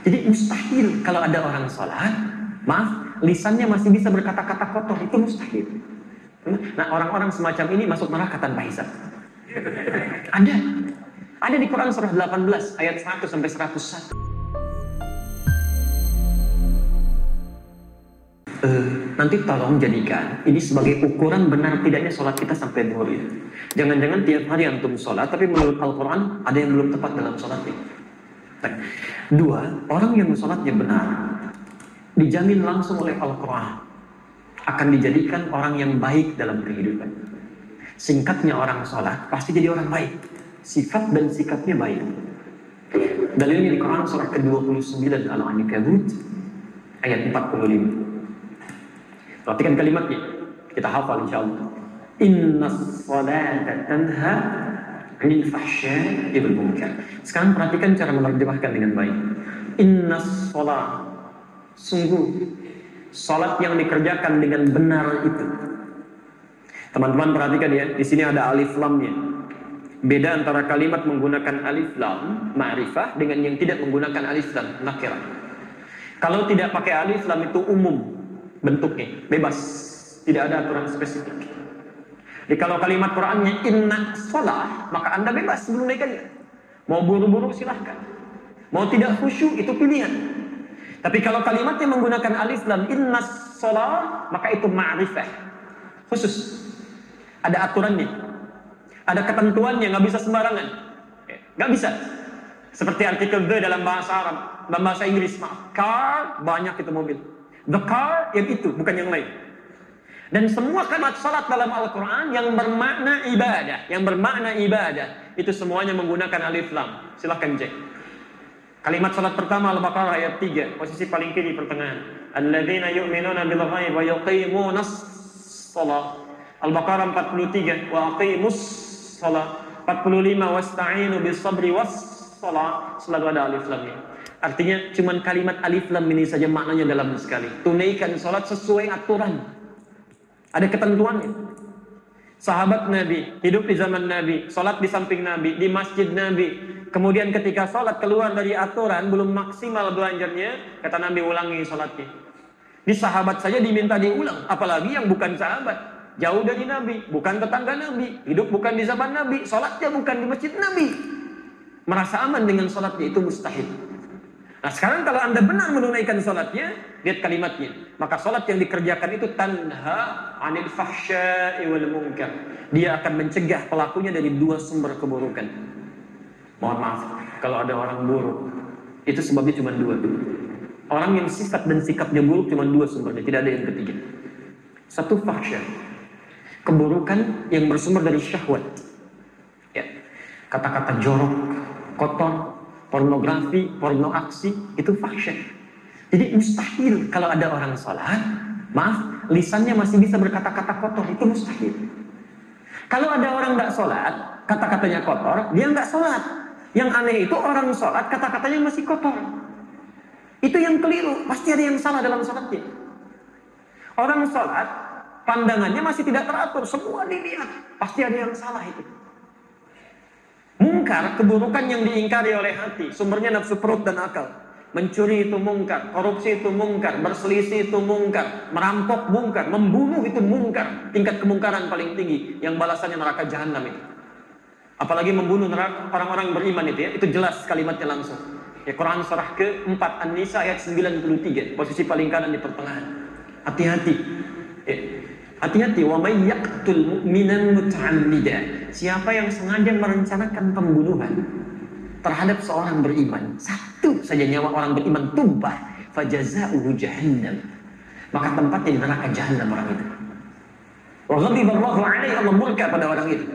Jadi mustahil kalau ada orang sholat, maaf, lisannya masih bisa berkata-kata kotor, itu mustahil. Nah, orang-orang semacam ini masuk neraka tanpa hisab. Ada di Quran surah 18 ayat 100 sampai 101. Nanti tolong jadikan ini sebagai ukuran benar tidaknya sholat kita sampai zuhur itu. Jangan-jangan tiap hari antum sholat, tapi menurut Al-Quran ada yang belum tepat dalam sholatnya. Dua, orang yang sholatnya benar dijamin langsung oleh Al-Quran akan dijadikan orang yang baik dalam kehidupan. Singkatnya, orang sholat pasti jadi orang baik, sifat dan sikapnya baik. Dalilnya di Quran surah ke-29 Al-Ankabut ayat 45. Perhatikan kalimatnya, kita hafal insyaallah. Innas salata tanha 'anil fahsya'i wal munkar. Sekarang perhatikan cara menerjemahkan dengan baik. Innas salat, sungguh salat yang dikerjakan dengan benar itu. Teman-teman perhatikan ya, di sini ada alif lamnya. Beda antara kalimat menggunakan alif lam ma'rifah dengan yang tidak menggunakan alif lam nakirah. Kalau tidak pakai alif lam itu umum bentuknya, bebas, tidak ada aturan spesifik. Jadi kalau kalimat Qurannya inna sholah, maka anda bebas menunaikannya. Mau buru-buru silahkan, mau tidak khusyuk itu pilihan. Tapi kalau kalimatnya menggunakan alif lam inna sholah, maka itu ma'rifah khusus, ada aturannya, ada ketentuannya, nggak bisa sembarangan, nggak bisa. Seperti artikel the dalam bahasa Arab, dalam bahasa Inggris, maaf, car, banyak itu mobil. The car yang itu, bukan yang lain. Dan semua kalimat salat dalam Al-Quran yang bermakna ibadah, itu semuanya menggunakan alif lam. Silahkan cek. Kalimat salat pertama Al-Baqarah ayat 3, posisi paling kiri pertengahan. Alladzina yu'minuna bil ghaib wa yuqimunas shalah. Al-Baqarah 43, wa aqimus shalah. 45, wasta'inu bis sabri was shalah. Selalu ada alif lamnya. Artinya cuman kalimat alif lam ini saja maknanya dalam sekali. Tunaikan sholat sesuai aturan, ada ketentuannya. Sahabat Nabi hidup di zaman Nabi, sholat di samping Nabi, di masjid Nabi. Kemudian ketika sholat keluar dari aturan, belum maksimal belajarnya, kata Nabi ulangi sholatnya. Di sahabat saja diminta diulang, apalagi yang bukan sahabat, jauh dari Nabi, bukan tetangga Nabi, hidup bukan di zaman Nabi, sholatnya bukan di masjid Nabi, merasa aman dengan sholatnya, itu mustahil. Nah sekarang kalau anda benar menunaikan sholatnya, lihat kalimatnya, maka sholat yang dikerjakan itu tanha 'anil fahsya'i wal munkar. Dia akan mencegah pelakunya dari dua sumber keburukan. Mohon maaf, kalau ada orang buruk, itu sebabnya cuma dua. Orang yang sifat dan sikapnya buruk cuma dua sumbernya, tidak ada yang ketiga. Satu, fahsya, keburukan yang bersumber dari syahwat. Ya, kata-kata jorok, kotor, pornografi, porno aksi, itu fahsyah. Jadi mustahil kalau ada orang sholat, maaf, lisannya masih bisa berkata-kata kotor, itu mustahil. Kalau ada orang nggak sholat, kata-katanya kotor, dia nggak sholat. Yang aneh itu orang sholat, kata-katanya masih kotor. Itu yang keliru, pasti ada yang salah dalam sholatnya. Orang sholat, pandangannya masih tidak teratur, semua dilihat, pasti ada yang salah itu. Mungkar, keburukan yang diingkari oleh hati, sumbernya nafsu perut dan akal. Mencuri itu mungkar, korupsi itu mungkar, berselisih itu mungkar, merampok mungkar, membunuh itu mungkar. Tingkat kemungkaran paling tinggi, yang balasannya neraka jahanam itu. Apalagi membunuh orang-orang beriman itu ya, itu jelas kalimatnya langsung. Ya, Quran surah ke-4 An-Nisa ayat 93, posisi paling kanan di pertengahan. Hati-hati. Ya. Hati-hati, wa may yaqtul mu'minan muta'ammidan. Siapa yang sengaja merencanakan pembunuhan terhadap seorang beriman, satu saja nyawa orang beriman tumbah, fajaza'uhu jahannam, maka tempatnya di neraka jahanam orang itu. Wa ghadiballahu 'alaihi, Allah murka pada orang itu.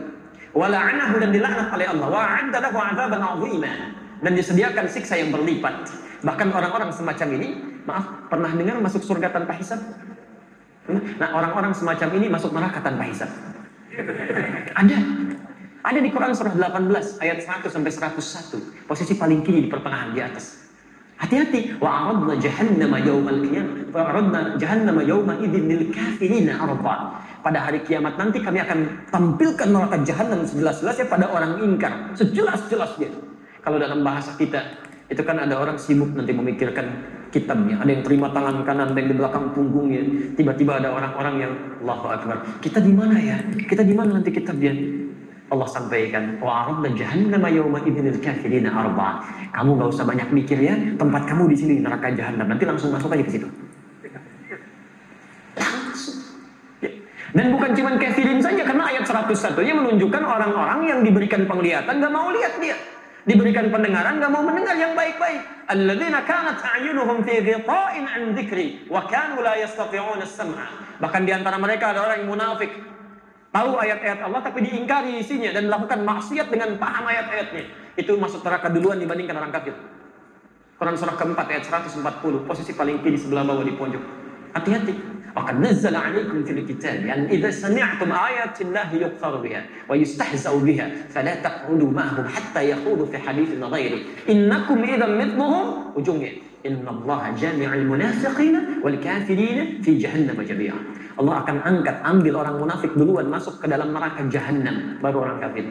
Wa la'anahu, dan dilaknat oleh Allah. Wa 'adda lahu 'adzaban 'azima, dan disediakan siksa yang berlipat. Bahkan orang-orang semacam ini, maaf, pernah dengar masuk surga tanpa hisab? Nah, orang-orang semacam ini masuk neraka tanpa hisab. Ada di Quran surah 18 ayat 100 sampai 101, posisi paling kiri di pertengahan di atas. Hati-hati, wa aradna jahannama yaumal qiyamah, wa aradna jahannama yauma idzin lil kafirina arda. Pada hari kiamat nanti kami akan tampilkan neraka jahanam sejelas-jelasnya pada orang ingkar, sejelas-jelasnya. Kalau dalam bahasa kita, Itu kan ada orang sibuk nanti memikirkan kitabnya. Ada yang terima tangan kanan, ada yang di belakang punggungnya. Tiba-tiba ada orang-orang yang Allahu Akbar. Kita di mana ya? Kita di mana nanti kitabnya? Allah sampaikan, wa aradna jahannama yawma idzil kafirina arba. Kamu gak usah banyak mikir ya, tempat kamu di sini neraka jahanam. Nanti langsung masuk aja ke situ. Langsung. Ya. Dan bukan cuma kafirin saja, karena ayat 101-nya menunjukkan orang-orang yang diberikan penglihatan gak mau lihat dia. Diberikan pendengaran gak mau mendengar yang baik-baik. Alladzina kanat a'yunuhum fi ghita'in 'an dzikri wa kanu la yastati'una as-sam'a. Bahkan di antara mereka ada orang yang munafik. Tahu ayat-ayat Allah tapi diingkari isinya dan melakukan maksiat dengan paham ayat-ayatnya. Itu masuk neraka duluan dibandingkan orang kafir. Quran surah keempat ayat 140, posisi paling kiri sebelah bawah di pojok. Hati-hati. Wa qad nazzala 'alaikum fil kitab an idza sami'tum ayati llahi yuqtaru biha wa yustahza'u biha fala taq'udu ma'ahum hatta yakhudu fi haditsin ghairi. Innakum idzan mithluhum. Ujungnya, innallaha jami'ul munafiqina wal kafirina fi jahannam jami'a. Allah akan ambil orang munafik duluan masuk ke dalam neraka jahanam, baru orang kafir.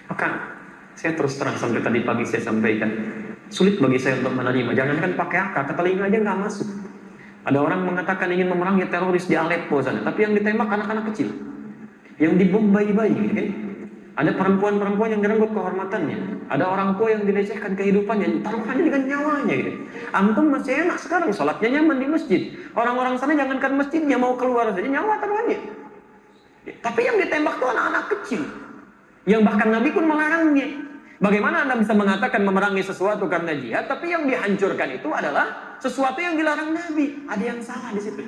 Maka saya terus terang sampai tadi pagi saya sampaikan, sulit bagi saya untuk menerima. Jangankan pakai akal, ke telinga aja nggak masuk. Ada orang mengatakan ingin memerangi teroris di Aleppo sana, tapi yang ditembak anak-anak kecil, yang dibom bayi-bayi, kan? Ada perempuan-perempuan yang direnggut kehormatannya. Ada orang tua yang dilecehkan kehidupannya, taruhannya dengan nyawanya gitu. Antum masih enak sekarang, sholatnya nyaman di masjid. Orang-orang sana jangankan masjidnya, mau keluar saja nyawa taruhannya. Tapi yang ditembak itu anak-anak kecil, yang bahkan Nabi pun melarangnya. Bagaimana Anda bisa mengatakan memerangi sesuatu karena jihad, tapi yang dihancurkan itu adalah sesuatu yang dilarang Nabi? Ada yang salah di situ.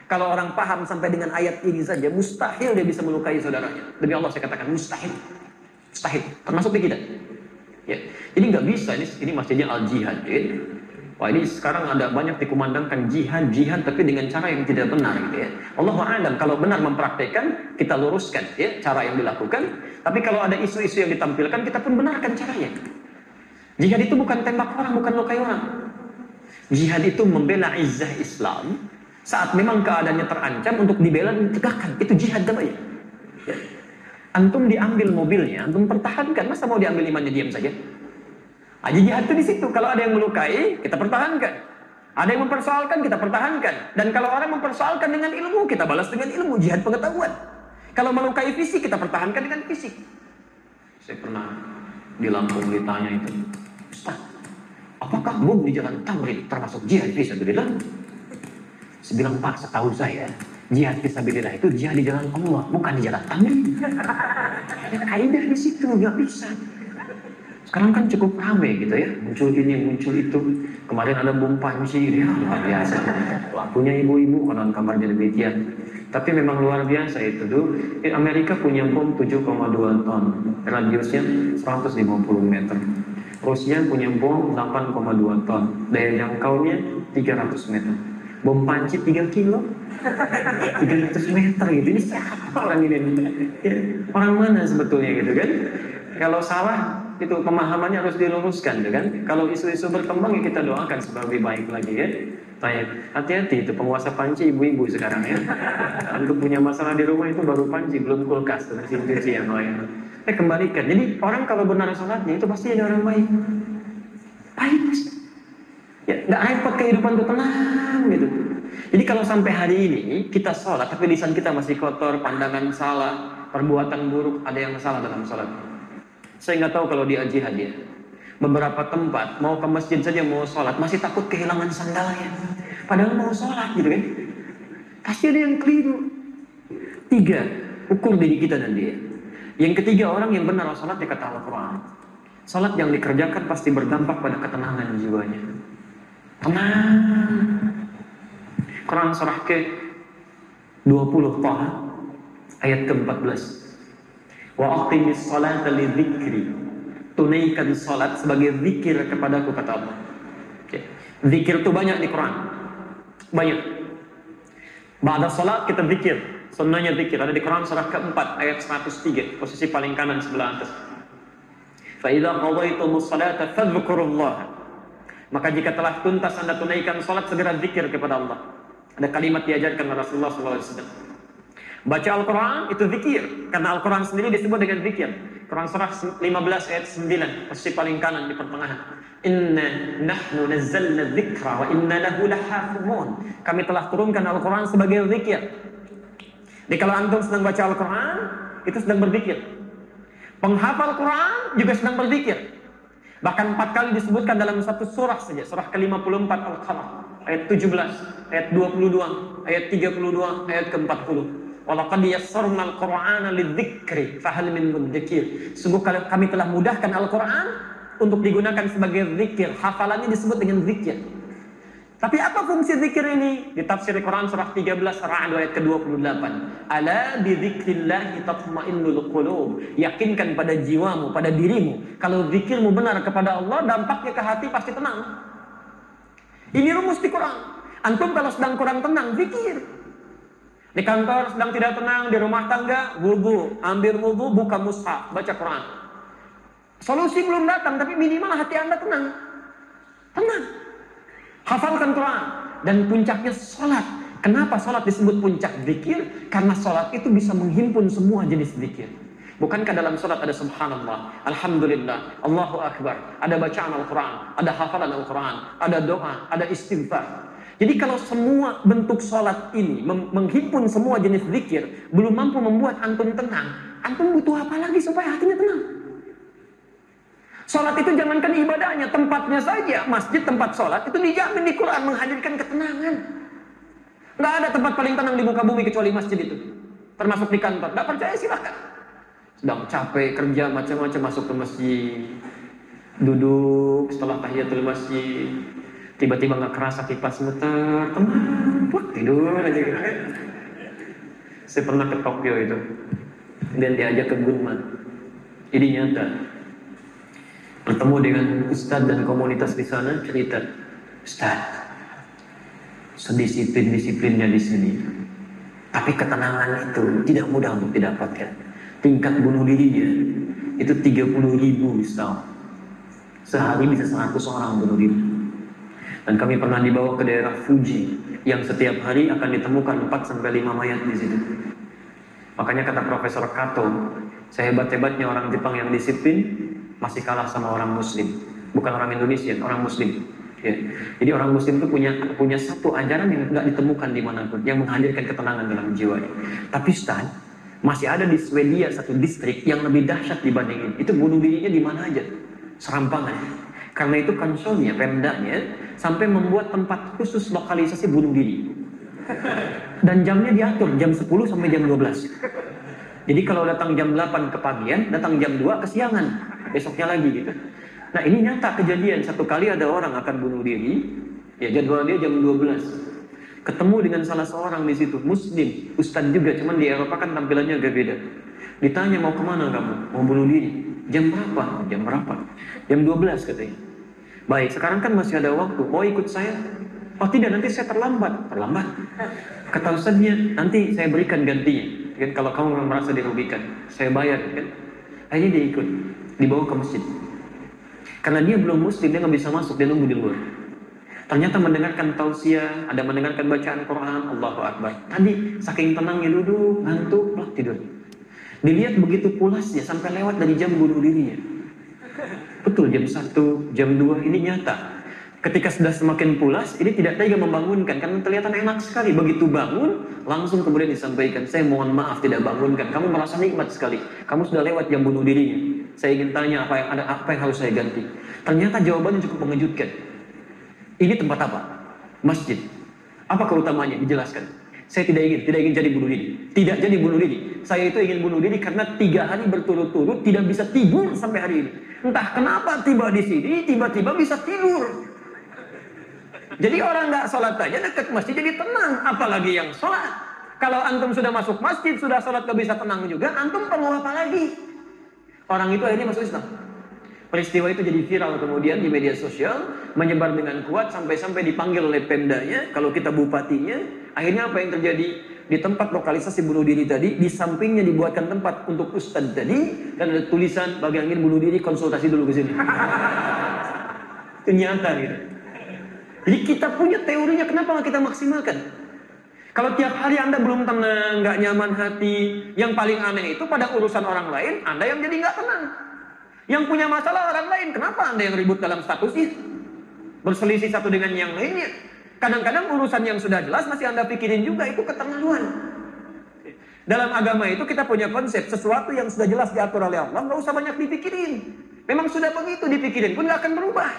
Kalau orang paham sampai dengan ayat ini saja, mustahil dia bisa melukai saudaranya. Demi Allah saya katakan mustahil. Mustahil. Termasuk di kita. Ya. Jadi nggak bisa, ini masjidnya Al-Jihad. Ya. Wah, ini sekarang ada banyak dikumandangkan jihad tapi dengan cara yang tidak benar gitu ya. Allahu a'lam, kalau benar mempraktekkan, kita luruskan ya cara yang dilakukan. Tapi kalau ada isu-isu yang ditampilkan, kita pun benarkan caranya. Jihad itu bukan tembak orang, bukan lukai orang. Jihad itu membela izzah Islam. Saat memang keadaannya terancam untuk dibela dan ditegakkan, itu jihad namanya. Ya. Antum diambil mobilnya, antum pertahankan, masa mau diambil imannya diam saja? Aja jihad itu di situ. Kalau ada yang melukai, kita pertahankan. Ada yang mempersoalkan, kita pertahankan. Dan kalau orang mempersoalkan dengan ilmu, kita balas dengan ilmu, jihad pengetahuan. Kalau melukai fisik, kita pertahankan dengan fisik. Saya pernah di Lampung ditanya itu, Ustaz, apakah bom di Jalan Tamrin termasuk jihad fisabilillah? Saya bilang, Pak, setahu saya jihad fisabilillah itu jihad di jalan Allah, bukan di jalan Tamrin. Ada kaidah di situ, nggak bisa. Sekarang kan cukup ramai gitu ya, muncul ini, muncul itu. Kemarin ada bom Panji, ya luar biasa. Pelakunya ibu-ibu, konon kabarnya demikian. Tapi memang luar biasa itu tuh. Amerika punya bom 7,2 ton, radiusnya 150 meter. Rusia punya bom 8,2 ton, daya jangkaunya 300 meter. Bom Panci 3 kilo, 300 meter gitu. Ini siapa orang ini? Ya, orang mana sebetulnya gitu kan? Kalau salah, itu pemahamannya harus diluruskan, gitu kan? Kalau isu-isu berkembang, ya kita doakan supaya lebih baik lagi ya. Hati-hati itu penguasa panci ibu-ibu sekarang ya. Untuk punya masalah di rumah itu baru panci, belum kulkas, mesin-mesin yang lain. Kembalikan. Jadi orang kalau benar sholatnya itu pasti ada orang baik. Baik pasti. Ya, nggak repot kehidupan itu, tenang gitu. Jadi kalau sampai hari ini kita sholat, tapi lisan kita masih kotor, pandangan salah, perbuatan buruk, ada yang salah dalam sholat. Saya nggak tahu kalau di Al-Jihad ya. Beberapa tempat mau ke masjid saja mau sholat masih takut kehilangan sandalnya. Padahal mau sholat gitu kan. Pasti ada yang keliru. 3, ukur diri kita dan dia. Yang ketiga, orang yang benar sholat kata Al-Quran. Sholat yang dikerjakan pasti berdampak pada ketenangan jiwanya. Tenang. Quran surah ke-20 Taha ayat ke-14. Wa aqimis salata li dzikri. Tunaikan salat sebagai zikir kepadaku kata Allah. Okay. Zikir itu banyak di Quran. Banyak. Ba'da salat kita zikir. Sunnahnya zikir ada di Quran surah ke-4 ayat 103, posisi paling kanan sebelah atas. Fa idza qadaytumus salata fadhkurullaha. Maka jika telah tuntas Anda tunaikan salat, segera zikir kepada Allah. Ada kalimat diajarkan oleh Rasulullah SAW. Baca Al-Quran itu zikir, karena Al-Quran sendiri disebut dengan zikir. Quran surah 15 ayat 9, posisi paling kanan di pertengahan. Inna nahnu nazzalna dzikra wa inna lahu lahafizun. Kami telah turunkan Al-Quran sebagai zikir. Jadi kalau antum sedang baca Al-Quran, itu sedang berzikir. Penghafal Quran juga sedang berzikir. Bahkan 4 kali disebutkan dalam satu surah saja, surah ke-54 Al-Qamar, ayat 17, ayat 22, ayat 32, ayat ke-40. Walaqad yassarna al-Qur'ana lidzikri fahal min mudzakir. Sungguh kami telah mudahkan Al-Quran untuk digunakan sebagai zikir. Hafalannya disebut dengan zikir. Tapi apa fungsi zikir ini? Di tafsir Quran surah 13 Ar-Ra'd ayat ke-28. Ala bi dzikrillahi tatma'innul qulub. Yakinkan pada jiwamu, pada dirimu, kalau zikirmu benar kepada Allah, dampaknya ke hati pasti tenang. Ini rumus di Quran. Antum kalau sedang kurang tenang, zikir. Di kantor sedang tidak tenang, di rumah tangga, wudu, ambil wudu, buka mushaf, baca Quran. Solusi belum datang, tapi minimal hati Anda tenang. Tenang. Hafalkan Quran. Dan puncaknya sholat. Kenapa sholat disebut puncak zikir? Karena sholat itu bisa menghimpun semua jenis zikir. Bukankah dalam sholat ada subhanallah, alhamdulillah, Allahu akbar, ada bacaan Al-Quran, ada hafalan Al-Quran, ada doa, ada istighfar. Jadi kalau semua bentuk sholat ini menghimpun semua jenis zikir, belum mampu membuat antum tenang, antum butuh apa lagi supaya hatinya tenang? Sholat itu jangankan ibadahnya, tempatnya saja, masjid tempat sholat, itu dijamin di Quran menghadirkan ketenangan. Nggak ada tempat paling tenang di muka bumi kecuali masjid itu. Termasuk di kantor, nggak percaya silahkan. Sedang capek, kerja, macam-macam, masuk ke masjid, duduk setelah tahiyatul masjid, tiba-tiba nggak kerasa kipas muter, tenang, tidur aja gitu. Saya pernah ke Tokyo itu, dan diajak ke Gunman. Ini nyata. Bertemu dengan ustadz dan komunitas di sana, cerita, Ustadz, sedisiplin-disiplinnya di sini, tapi ketenangan itu tidak mudah untuk didapatkan. Tingkat bunuh dirinya itu 30.000 Ustadz. Sehari bisa 100 orang bunuh diri. Dan kami pernah dibawa ke daerah Fuji yang setiap hari akan ditemukan 4-5 mayat di situ. Makanya kata Profesor Kato, sehebat-hebatnya orang Jepang yang disiplin masih kalah sama orang Muslim. Bukan orang Indonesia, orang Muslim. Ya. Jadi orang Muslim itu punya satu ajaran yang nggak ditemukan dimanapun, yang menghadirkan ketenangan dalam jiwanya. Tapi Ustaz, masih ada di Swedia satu distrik yang lebih dahsyat dibanding ini. Itu bunuh dirinya di mana aja, serampangan. Karena itu konsolnya, pemdanya, sampai membuat tempat khusus lokalisasi bunuh diri. Dan jamnya diatur, jam 10 sampai jam 12. Jadi kalau datang jam 8 kepagian, datang jam 2 kesiangan. Besoknya lagi gitu. Nah ini nyata kejadian, satu kali ada orang akan bunuh diri, ya jadwal dia jam 12. Ketemu dengan salah seorang di situ, Muslim, Ustadz juga, cuman di Eropa kan tampilannya agak beda. Ditanya mau kemana kamu? Mau bunuh diri. Jam berapa? Jam berapa? Jam 12 katanya. Baik, sekarang kan masih ada waktu. Mau ikut saya? Oh tidak, nanti saya terlambat. Terlambat? Kata Ustadznya, nanti saya berikan gantinya. Kan kalau kamu merasa dirugikan, saya bayar kan. Akhirnya dia ikut, dibawa ke masjid. Karena dia belum Muslim, dia nggak bisa masuk, dia nunggu di luar. Ternyata mendengarkan tausiah, ada mendengarkan bacaan Quran, Allahu Akbar. Tadi saking tenangnya duduk, ngantuk, tidur. Dilihat begitu pulasnya sampai lewat dari jam bunuh dirinya. Betul, jam 1, jam 2, ini nyata. Ketika sudah semakin pulas, ini tidak tega membangunkan, karena kelihatan enak sekali. Begitu bangun, langsung kemudian disampaikan, saya mohon maaf tidak bangunkan, kamu merasa nikmat sekali. Kamu sudah lewat jam bunuh dirinya. Saya ingin tanya apa yang harus saya ganti. Ternyata jawabannya cukup mengejutkan. Ini tempat apa? Masjid. Apa keutamanya? Dijelaskan. Saya tidak ingin jadi bunuh diri. Tidak jadi bunuh diri. Saya itu ingin bunuh diri karena 3 hari berturut-turut tidak bisa tidur sampai hari ini. Entah kenapa tiba di sini, tiba-tiba bisa tidur. Jadi orang nggak sholat aja dekat masjid jadi tenang. Apalagi yang sholat. Kalau antum sudah masuk masjid, sudah sholat gak bisa tenang juga, antum perlu apa lagi? Orang itu akhirnya masuk Islam. Peristiwa itu jadi viral kemudian di media sosial, menyebar dengan kuat sampai-sampai dipanggil oleh pemdanya, kalau kita bupatinya. Akhirnya apa yang terjadi? Di tempat lokalisasi bunuh diri tadi, di sampingnya dibuatkan tempat untuk ustadz tadi, dan ada tulisan, bagi yang ingin bunuh diri konsultasi dulu ke sini. Ternyata gitu. Jadi kita punya teorinya, kenapa nggak kita maksimalkan? Kalau tiap hari Anda belum tenang, nggak nyaman hati, yang paling aneh itu pada urusan orang lain, Anda yang jadi nggak tenang. Yang punya masalah orang lain, kenapa Anda yang ribut dalam statusnya? Berselisih satu dengan yang lainnya. Kadang-kadang urusan yang sudah jelas masih Anda pikirin juga, itu keterlaluan. Dalam agama itu kita punya konsep, sesuatu yang sudah jelas diatur oleh Allah, nggak usah banyak dipikirin. Memang sudah begitu dipikirin pun nggak akan berubah.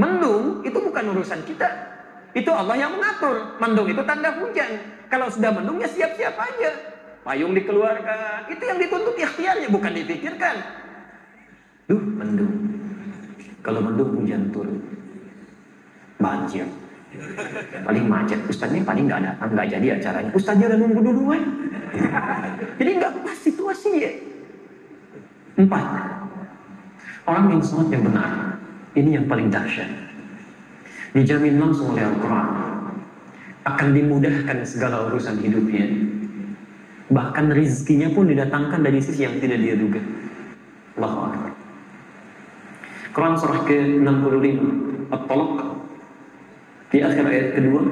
Mendung itu bukan urusan kita. Itu Allah yang mengatur. Mendung itu tanda hujan. Kalau sudah mendung ya siap-siap aja. Payung dikeluarkan. Itu yang dituntut ikhtiarnya, bukan dipikirkan. Mendung. Kalau mendung hujan turun. Banjir. Paling macet. Ustaznya paling nggak datang, nggak jadi acaranya. Ustaznya udah nunggu duluan. Jadi nggak pas situasi ya. 4. Orang yang sholat yang benar. Ini yang paling dahsyat. Dijamin langsung oleh Al-Quran, akan dimudahkan segala urusan hidupnya. Bahkan rizkinya pun didatangkan dari sisi yang tidak dia duga. Allahu Akbar. Quran surah ke-65 At-Talaq, di akhir ayat kedua,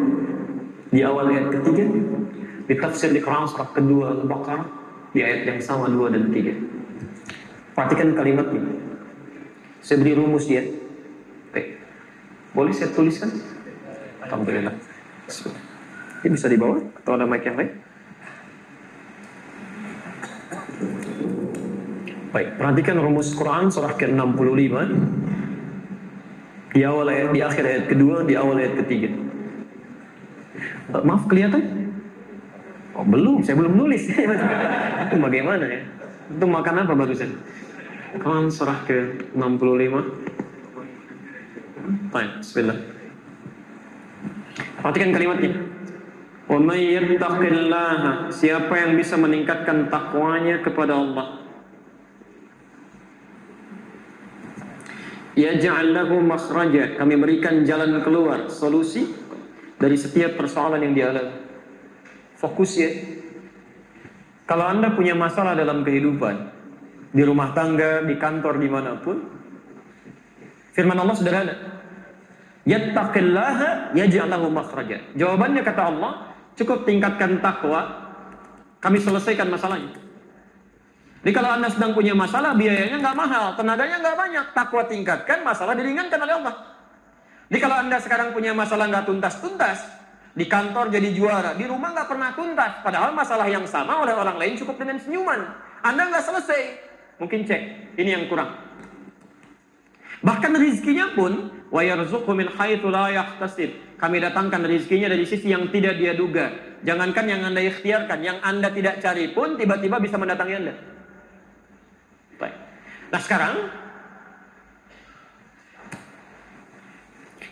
di awal ayat ketiga, di tafsir di Quran surah kedua Al-Baqarah, di ayat yang sama 2 dan 3. Perhatikan kalimatnya. Saya beri rumus ya. Boleh saya tuliskan? Alhamdulillah. Ini bisa dibawa? Atau ada mic yang lain? Baik, perhatikan rumus Quran surah ke-65 di awal ayat, di akhir ayat kedua, di awal ayat ketiga. Maaf, kelihatan? Oh, belum, saya belum nulis. Itu bagaimana ya? Itu makan apa barusan? Quran surah ke-65. Baik, bismillah. Perhatikan kalimatnya. Wa may yattaqillaha, siapa yang bisa meningkatkan takwanya kepada Allah, yaj'al lahu makhraja, kami berikan jalan keluar, solusi dari setiap persoalan yang dialami. Fokus ya. Kalau Anda punya masalah dalam kehidupan, di rumah tangga, di kantor, dimanapun, firman Allah sederhana. Yattaqillaha yaj'al lahu makhraja. Jawabannya kata Allah, cukup tingkatkan takwa, kami selesaikan masalahnya. Jadi kalau Anda sedang punya masalah, biayanya nggak mahal, tenaganya nggak banyak, takwa tingkatkan, masalah diringankan oleh Allah. Jadi kalau Anda sekarang punya masalah nggak tuntas-tuntas, di kantor jadi juara, di rumah nggak pernah tuntas, padahal masalah yang sama oleh orang lain cukup dengan senyuman, Anda nggak selesai, mungkin cek, ini yang kurang. Bahkan rizkinya pun, wa yarzuqhu min haitsu la yahtasib. Kami datangkan rizkinya dari sisi yang tidak dia duga. Jangankan yang Anda ikhtiarkan, yang Anda tidak cari pun tiba-tiba bisa mendatangi Anda. Baik. Nah sekarang,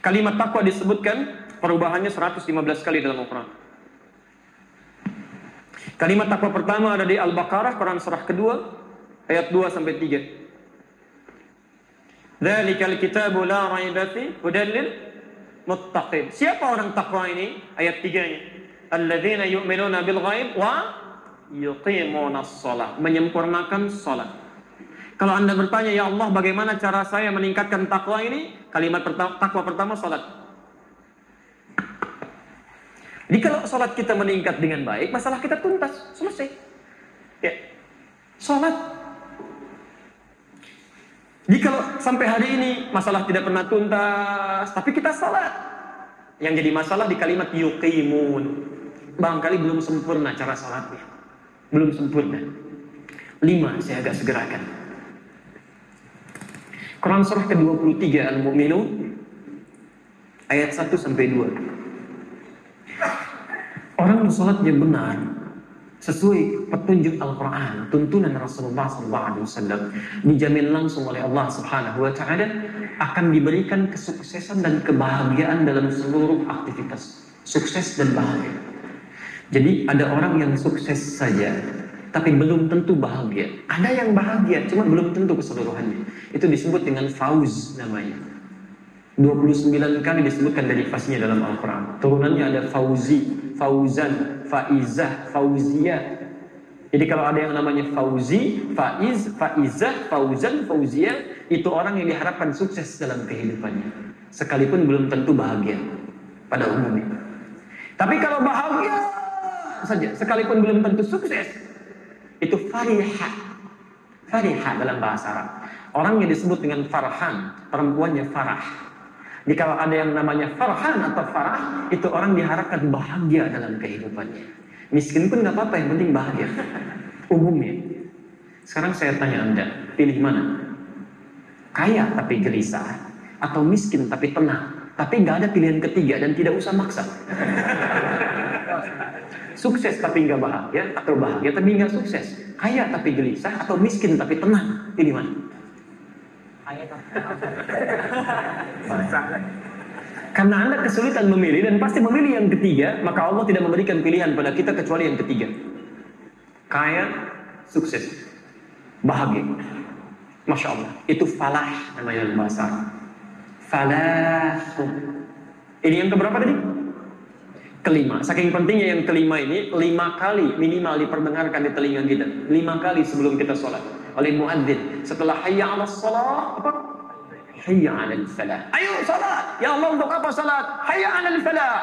kalimat takwa disebutkan perubahannya 115 kali dalam Al-Quran. Kalimat takwa pertama ada di Al-Baqarah, Quran surah kedua, ayat 2 sampai 3. Dzalikal kitabu la raiba fihi hudan lil muttaqin. Siapa orang takwa ini? Ayat 3-nya. Alladzina yu'minuna bil ghaib wa yuqimunas shalah. Menyempurnakan salat. Kalau Anda bertanya, ya Allah, bagaimana cara saya meningkatkan takwa ini? Kalimat takwa pertama, salat. Jadi kalau salat kita meningkat dengan baik, masalah kita tuntas, selesai. Ya. Salat. Jadi kalau sampai hari ini masalah tidak pernah tuntas, tapi kita salat. Yang jadi masalah di kalimat yuqimun. Barangkali belum sempurna cara salatnya. Belum sempurna. 5 saya agak segerakan. Quran surah ke-23 Al-Mu'minun ayat 1 sampai 2. Orang yang salatnya benar sesuai petunjuk Al-Quran, tuntunan Rasulullah SAW, dijamin langsung oleh Allah Subhanahu wa Ta'ala akan diberikan kesuksesan dan kebahagiaan dalam seluruh aktivitas, sukses dan bahagia. Jadi ada orang yang sukses saja, tapi belum tentu bahagia. Ada yang bahagia, cuma belum tentu keseluruhannya. Itu disebut dengan fauz namanya. 29 kali disebutkan dari fasnya dalam Al-Quran. Turunannya ada fauzi, fauzan, faizah, fauziyah. Jadi kalau ada yang namanya fauzi, faiz, faizah, fauzan, fauziyah, itu orang yang diharapkan sukses dalam kehidupannya. Sekalipun belum tentu bahagia pada umumnya. Tapi kalau bahagia saja, sekalipun belum tentu sukses, itu farihah. Farihah dalam bahasa Arab. Orang yang disebut dengan farhan, perempuannya farah. Jika ada yang namanya farhan atau farah, itu orang diharapkan bahagia dalam kehidupannya. Miskin pun nggak apa-apa, yang penting bahagia. Umumnya. Sekarang saya tanya Anda, pilih mana? Kaya tapi gelisah, atau miskin tapi tenang? Tapi nggak ada pilihan ketiga dan tidak usah maksa. Sukses tapi nggak bahagia, atau bahagia tapi nggak sukses. Kaya tapi gelisah, atau miskin tapi tenang. Pilih mana? Karena Anda kesulitan memilih dan pasti memilih yang ketiga, maka Allah tidak memberikan pilihan pada kita kecuali yang ketiga. Kaya, sukses, bahagia. Masya Allah, itu falah namanya dalam bahasa Arab. Falah. Ini yang keberapa tadi? Kelima. Saking pentingnya yang kelima ini, 5 kali minimal diperdengarkan di telinga kita. 5 kali sebelum kita sholat oleh muadzin. Setelah hayya 'alas shalah, apa? Hayya 'alal falah. Ayo sholat. Ya Allah, untuk apa sholat? Hayya 'alal falah.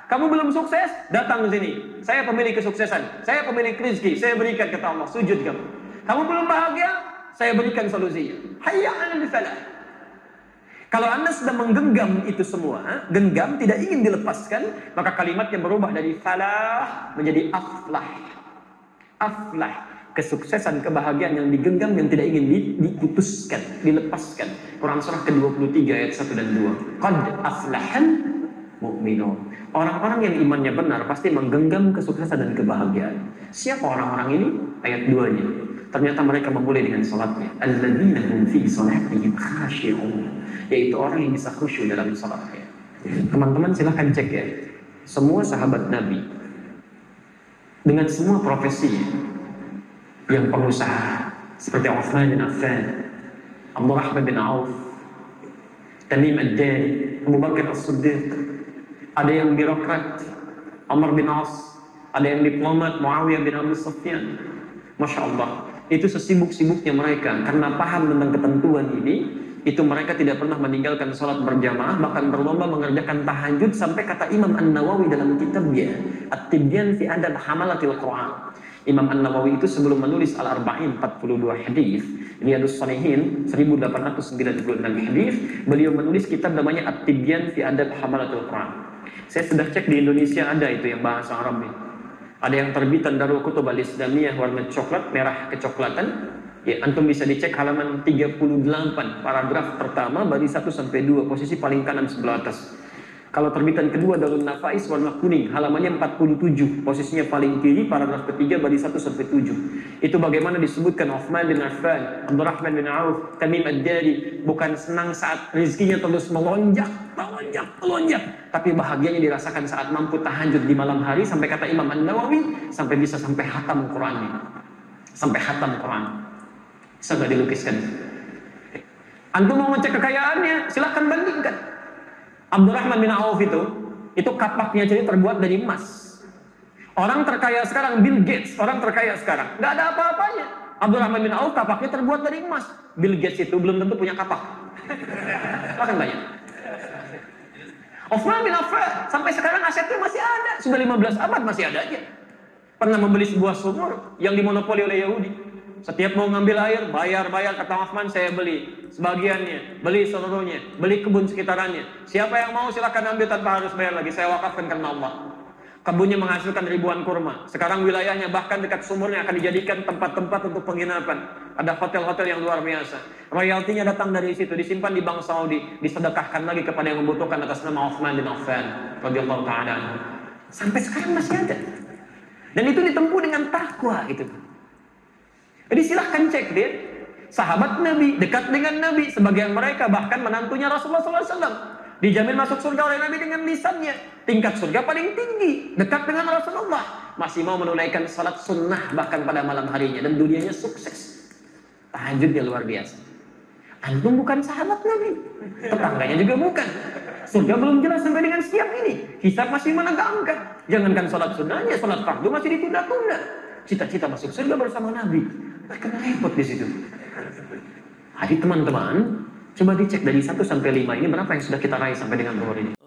Kamu belum sukses? Datang ke sini. Saya pemilik kesuksesan. Saya pemilik rezeki. Saya berikan kata Allah. Sujud kamu. Kamu belum bahagia? Saya berikan solusinya. Hayya 'alal falah. Kalau Anda sedang menggenggam itu semua, genggam tidak ingin dilepaskan, maka kalimatnya berubah dari falah menjadi aflah. Aflah, kesuksesan, kebahagiaan yang digenggam yang tidak ingin diputuskan, dilepaskan. Quran surah ke-23 ayat 1 dan 2. Qad aflahal mu'minun. Orang-orang yang imannya benar pasti menggenggam kesuksesan dan kebahagiaan. Siapa orang-orang ini? Ayat 2-nya. Ternyata mereka memulai dengan salatnya. Alladzina hum fi salatihim khashi'un. Yaitu orang yang bisa khusyuk dalam salatnya. Teman-teman silahkan cek ya. Semua sahabat Nabi dengan semua profesinya, yang pengusaha seperti Uthman bin Affan, Abdurrahman bin Auf, Tamim ad-Dari, Abu Bakar as-Siddiq, ada yang birokrat, Amr bin As, ada yang diplomat, Muawiyah bin Abi Sufyan. Masya Allah, itu sesibuk-sibuknya mereka karena paham tentang ketentuan ini. Itu mereka tidak pernah meninggalkan sholat berjamaah, bahkan berlomba mengerjakan tahajud, sampai kata Imam An-Nawawi dalam kitabnya At-Tibyan fi Adab Hamalatil Quran. Imam An-Nawawi itu sebelum menulis Al-Arba'in 42 hadis, Riyadhus Shalihin 1896 hadis, beliau menulis kitab namanya At-Tibyan fi Adab Hamalatil Quran. Saya sudah cek di Indonesia ada itu yang bahasa Arab. Ada yang terbitan Darul Kutub Al-Islamiyah warna coklat, merah kecoklatan. Ya, antum bisa dicek halaman 38, paragraf pertama, baris 1 sampai 2, posisi paling kanan sebelah atas. Kalau terbitan kedua Darul Nafais warna kuning, halamannya 47, posisinya paling kiri, paragraf ketiga, baris 1 sampai 7. Itu bagaimana disebutkan Uthman bin Affan, Abdurrahman bin Auf, Tamim ad-Dari bukan senang saat rezekinya terus melonjak, tapi bahagianya dirasakan saat mampu tahajud di malam hari, sampai kata Imam An-Nawawi sampai bisa sampai khatam Qurannya. Sampai khatam Quran. Bisa nggak dilukiskan? Antum mau ngecek kekayaannya, silahkan bandingkan. Abdurrahman bin Auf itu kapaknya jadi terbuat dari emas. Orang terkaya sekarang Bill Gates, orang terkaya sekarang nggak ada apa-apanya. Abdurrahman bin Auf kapaknya terbuat dari emas. Bill Gates itu belum tentu punya kapak. Silahkan banyak. Uthman bin Affan sampai sekarang asetnya masih ada, sudah 15 abad masih ada aja. Pernah membeli sebuah sumur yang dimonopoli oleh Yahudi. Setiap mau ngambil air, bayar, kata Uthman, saya beli sebagiannya, beli seluruhnya, beli kebun sekitarannya. Siapa yang mau silakan ambil tanpa harus bayar lagi, saya wakafkan karena Allah. Kebunnya menghasilkan ribuan kurma. Sekarang wilayahnya bahkan dekat sumurnya akan dijadikan tempat-tempat untuk penginapan. Ada hotel-hotel yang luar biasa. Royaltinya datang dari situ, disimpan di Bank Saudi, disedekahkan lagi kepada yang membutuhkan atas nama Uthman bin Affan radhiyallahu ta'ala. Sampai sekarang masih ada. Dan itu ditempuh dengan takwa gitu. Jadi silahkan cek dia. Sahabat Nabi, dekat dengan Nabi. Sebagian mereka bahkan menantunya Rasulullah SAW. Dijamin masuk surga oleh Nabi dengan lisannya. Tingkat surga paling tinggi. Dekat dengan Rasulullah. Masih mau menunaikan salat sunnah bahkan pada malam harinya. Dan dunianya sukses. Tahajudnya luar biasa. Antum bukan sahabat Nabi. Tetangganya juga bukan. Surga belum jelas sampai dengan siang ini. Hisab masih menegangkan. Jangankan salat sunnahnya, salat fardu masih ditunda-tunda. Cita-cita masuk surga bersama Nabi. Mereka repot di situ. Jadi teman-teman, coba dicek dari 1 sampai 5 ini berapa yang sudah kita raih sampai dengan umur ini.